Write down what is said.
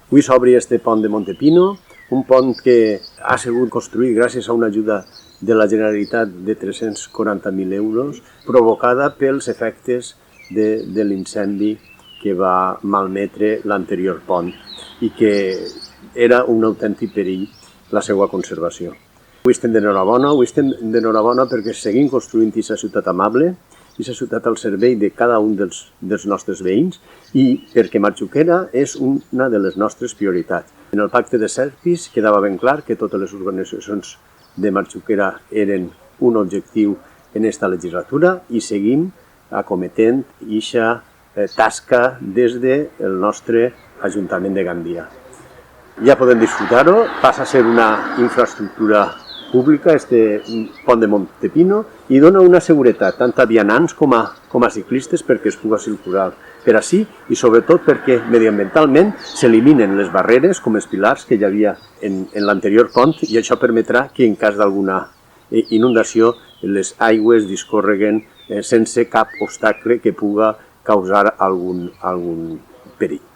Avui s'obre este pont de Montepino, un pont que ha sigut construït gràcies a una ajuda de la Generalitat de 340.000 euros, provocada pels efectes de l'incendi que va malmetre l'anterior pont i que era un autèntic perill la seva conservació. Avui estem d'enhorabona perquè seguim construint aquesta ciutat amable, aquesta ciutat al servei de cada un dels nostres veïns i perquè Marxuquera és una de les nostres prioritats. En el pacte de Serpis quedava ben clar que totes les urbanitzacions de Marxuquera eren un objectiu en esta legislatura i seguim acometent aquesta tasca des del nostre Ajuntament de Gandia. Ja podem disfrutar-ho, passa a ser una infraestructura pública, este pont de Montepino, i dona una seguretat tant a vianants com a ciclistes perquè es pugui circular per ací i sobretot perquè mediambientalment s'eliminen les barreres com els pilars que hi havia en l'anterior pont i això permetrà que en cas d'alguna inundació les aigües discorreguen sense cap obstacle que pugui causar algun perill.